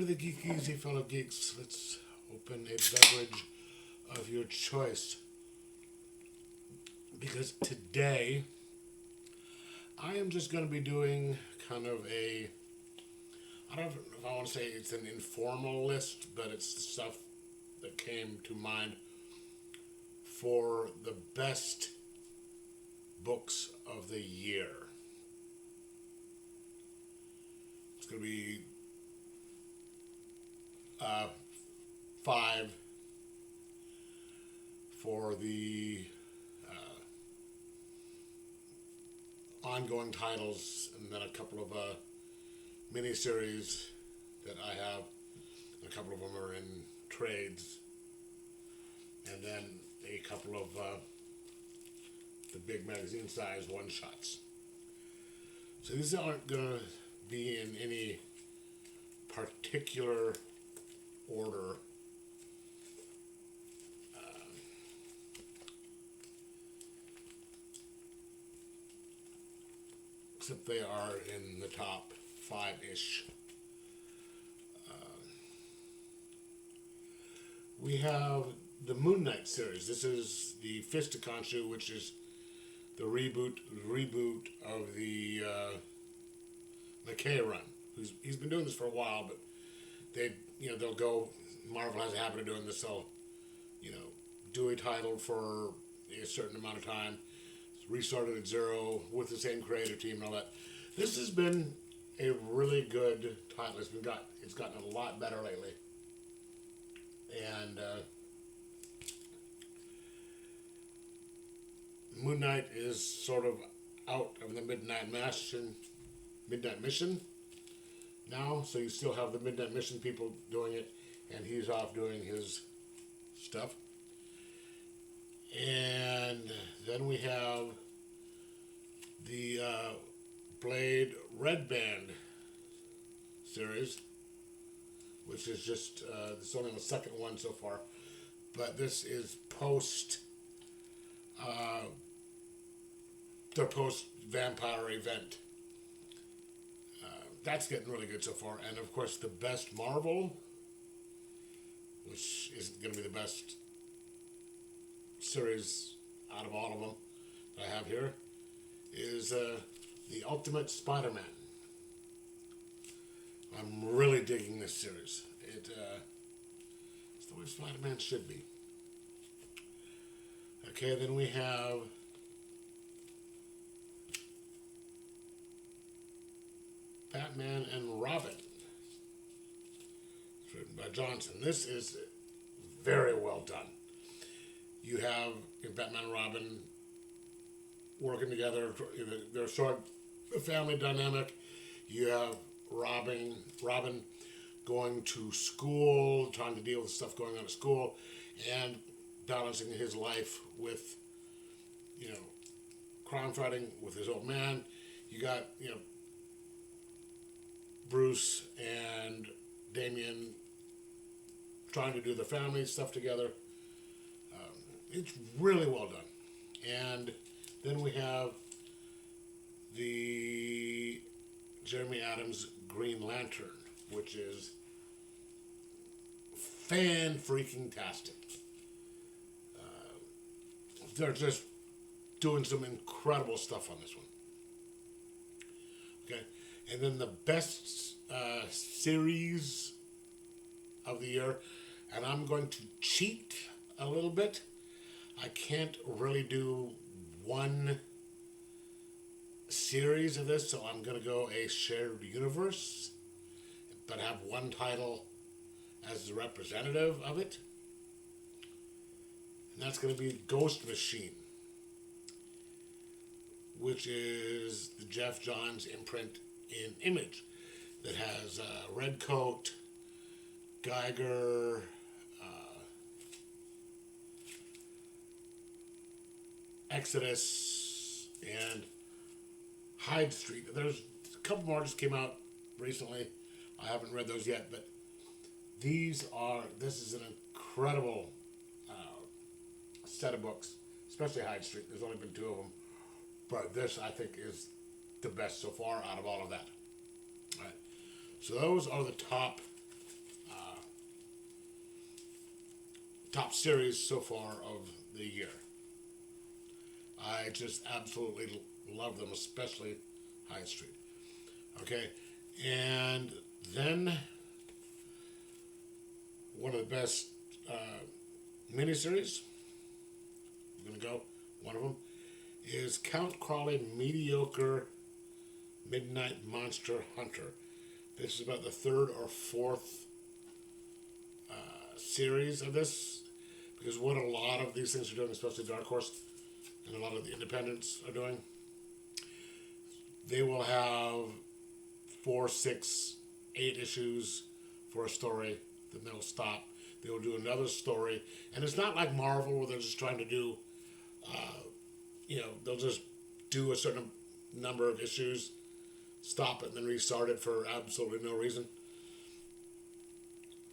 to the Geek Easy, fellow geeks. Let's open a beverage of your choice. Because today, I am just going to be doing kind of I don't know if I want to say it's an informal list, but it's the stuff that came to mind for the best books of the year. It's going to be 5 for the ongoing titles, and then a couple of miniseries that I have. A couple of them are in trades, and then a couple of the big magazine size one shots. So these aren't going to be in any particular order. Except they are in the top 5-ish. We have the Moon Knight series. This is the Fist of Khonshu, which is the reboot of the McKay run. He's been doing this for a while, but they'll go. Marvel has a habit of doing this. They'll, do a title for a certain amount of time, restarted at zero with the same creative team and all that. This has been a really good title. It's gotten a lot better lately, and Moon Knight is sort of out of the Midnight Mission now, so you still have the Midnight Mission people doing it, and he's off doing his stuff. And then we have the Blade Red Band series, which is just, it's only the second one so far, but this is their post-vampire event. That's getting really good so far. And of course, the best Marvel, which is going to be the best series out of all of them that I have here, is the Ultimate Spider-Man. I'm really digging this series. It's the way Spider-Man should be. Okay, then we have Batman and Robin. It's written by Johnson. This is very well done. You have Batman and Robin working together. They're sort of a family dynamic. You have Robin going to school, trying to deal with stuff going on at school, and balancing his life with, crime fighting with his old man. You got, Bruce and Damian trying to do the family stuff together. It's really well done. And then we have the Jeremy Adams Green Lantern, which is fan-freaking-tastic. They're just doing some incredible stuff on this one. Okay, and then the best series of the year, and I'm going to cheat a little bit. I can't really do one series of this, so I'm going to go a shared universe, but have one title as the representative of it. And that's going to be Ghost Machine, which is the Jeff Johns imprint in Image that has Redcoat, Geiger, Exodus, and Hyde Street. There's a couple more just came out recently. I haven't read those yet, but this is an incredible set of books, especially Hyde Street. There's only been 2 of them, but this, I think, is the best so far out of all of that. All right. So those are the top top series so far of the year. I just absolutely love them, especially High Street. Okay, and then one of the best miniseries, I'm going to go, one of them, is Count Crowley Mediocre Midnight Monster Hunter. This is about the third or fourth series of this, because what a lot of these things are doing, especially Dark Horse and a lot of the independents are doing, they will have 4, 6, 8 issues for a story, then they'll stop. They'll do another story, and it's not like Marvel where they're just trying to do, they'll just do a certain number of issues, stop it, and then restart it for absolutely no reason.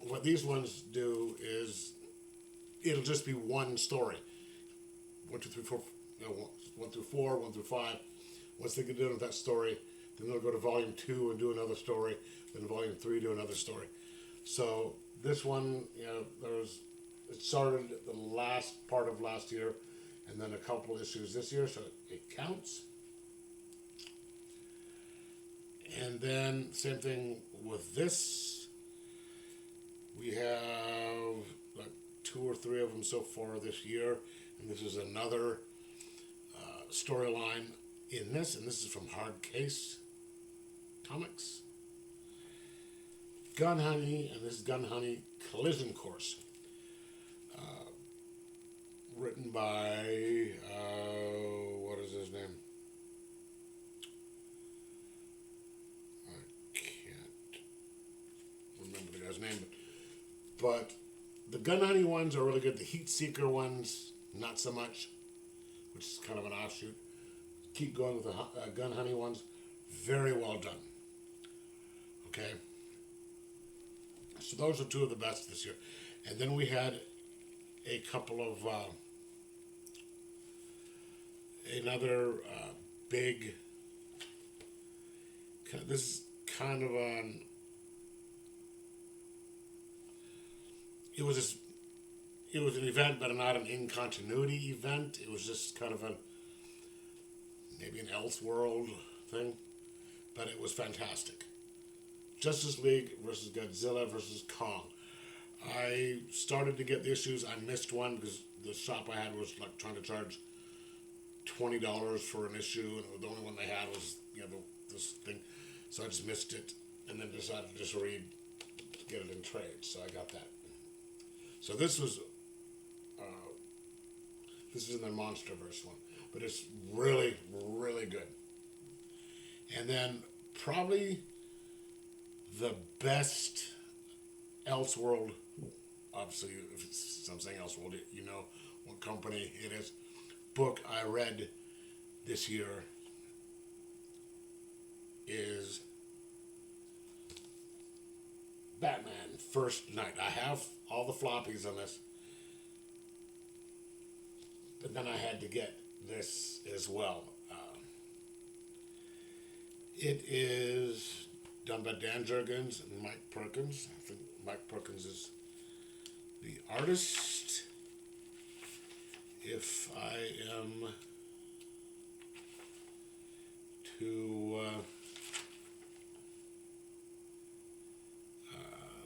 What these ones do is it'll just be one story. 1, 2, 3, 4, 1 through 4, 1 through 5. Once they get done with that story, then they'll go to volume 2 and do another story. Then volume 3 do another story. So this one, it started the last part of last year, and then a couple issues this year, so it counts. And then same thing with this. We have like 2 or 3 of them so far this year, and this is another storyline in this, and this is from Hard Case Comics. Gun Honey, and this is Gun Honey Collision Course. Written by, what is his name? I can't remember the guy's name, but the Gun Honey ones are really good. The Heat Seeker ones, not so much, which is kind of an offshoot. Keep going with the Gun Honey ones. Very well done. Okay. So those are 2 of the best this year. And then we had a couple of, another big, this is kind of an, it was an event, but not an in-continuity event. It was just kind of maybe an Elseworld thing, but it was fantastic. Justice League versus Godzilla versus Kong. I started to get the issues. I missed one because the shop I had was like trying to charge $20 for an issue, and the only one they had was this thing. So I just missed it, and then decided to just get it in trade. So I got that. So this was in the MonsterVerse one, but it's really, really good. And then probably the best Elseworld, obviously if it's something Elseworld, you know what company it is, book I read this year is Batman First Night. I have all the floppies on this, but then I had to get this as well. It is done by Dan Jurgens and Mike Perkins. I think Mike Perkins is the artist. If I am to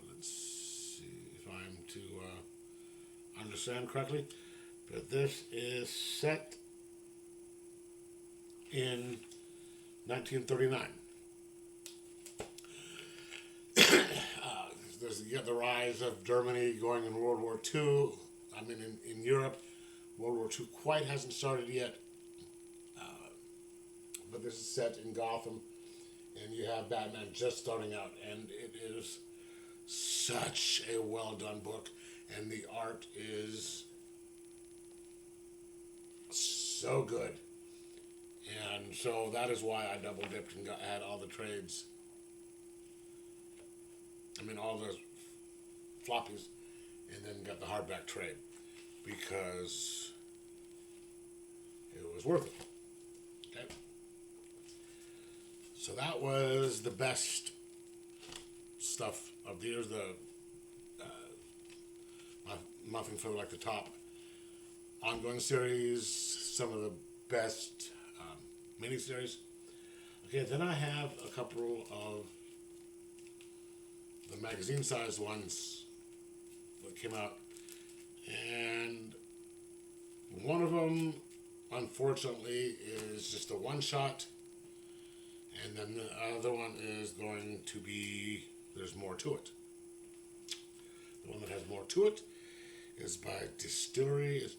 let's see if I'm to understand correctly, but this is set in 1939. You got the rise of Germany going in World War II. I mean, in Europe, World War II quite hasn't started yet. But this is set in Gotham, and you have Batman just starting out, and it is such a well done book, and the art is so good. And so that is why I double dipped and had all the trades. I mean, all the floppies, and then got the hardback trade because it was worth it. Okay. So that was the best stuff of the year. nothing for like the top ongoing series, some of the best miniseries. Okay, then I have a couple of the magazine-sized ones that came out, and one of them, unfortunately, is just a one-shot, and then the other one is going to be, there's more to it. The one that has more to it is by Distillery. It's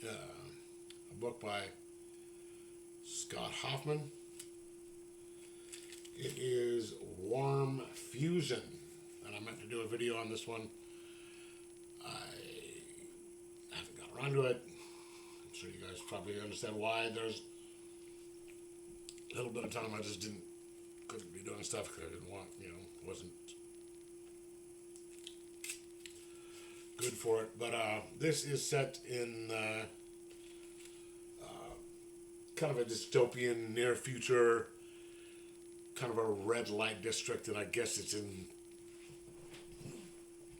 a book by Scott Hoffman. It is Warm Fusion, and I meant to do a video on this one. I haven't got around to it. I'm sure you guys probably understand why. There's a little bit of time I just couldn't be doing stuff because I didn't want, wasn't good for it. But this is set in kind of a dystopian near future, kind of a red light district, and I guess it's in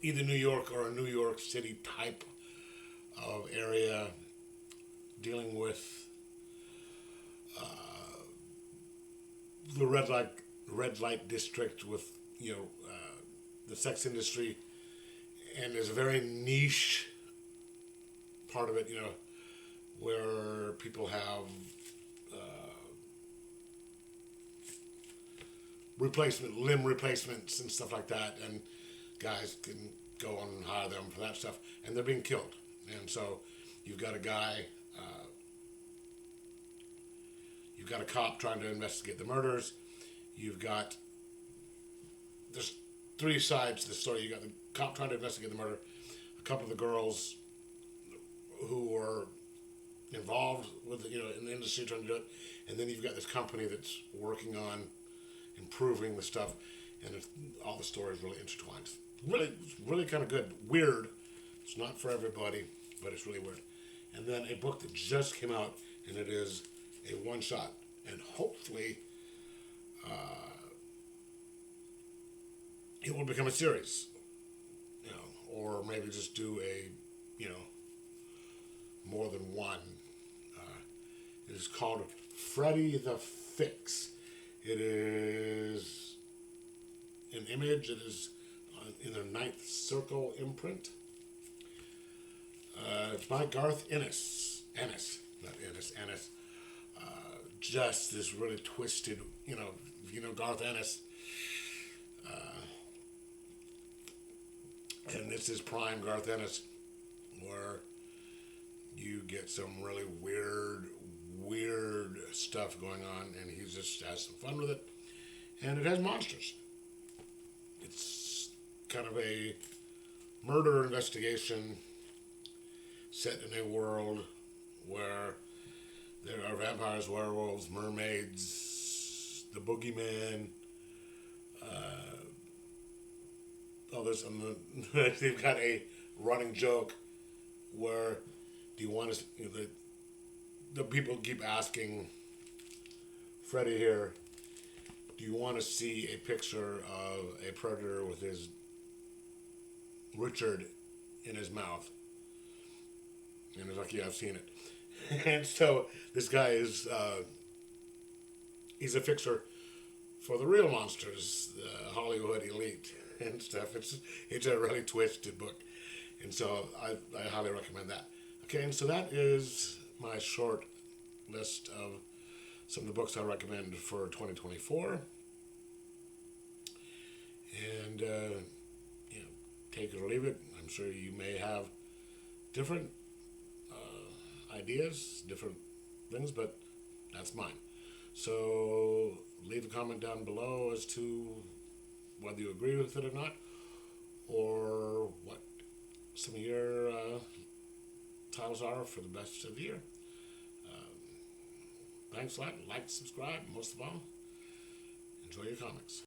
either New York or a New York City type of area, dealing with the red light district with the sex industry, and there's a very niche part of it, where people have limb replacements and stuff like that, and guys can go on and hire them for that stuff, and they're being killed. And so you've got a guy, you've got a cop trying to investigate the murders. There's three sides to the story. You got the cop trying to investigate the murder, a couple of the girls who were involved with in the industry trying to do it, and then you've got this company that's working on improving the stuff, and all the stories really intertwined. Really kind of good. Weird. It's not for everybody, but it's really weird. And then a book that just came out, and it is a one shot, and hopefully it will become a series, or maybe just do a more than one. It is called Freddy the Fix. It is an Image. It is in the Ninth Circle imprint. It's by Garth Ennis. Ennis. Just this really twisted, if you know Garth Ennis, and this is prime Garth Ennis, where you get some really weird stuff going on, and he just has some fun with it, and it has monsters. It's kind of a murder investigation set in a world where there are vampires, werewolves, mermaids, the boogeyman, they've got a running joke where do you want to, the people keep asking Freddy here, do you want to see a picture of a predator with his Richard in his mouth? And he's like, yeah, I've seen it. And so this guy is, he's a fixer for the real monsters, the Hollywood elite and stuff. It's a really twisted book. And so I highly recommend that. Okay, and so that is my short list of some of the books I recommend for 2024. And, take it or leave it. I'm sure you may have different ideas, different things, but that's mine. So leave a comment down below as to whether you agree with it or not, or what some of your titles are for the best of the year. Thanks a lot. Like, subscribe, most of all, enjoy your comics.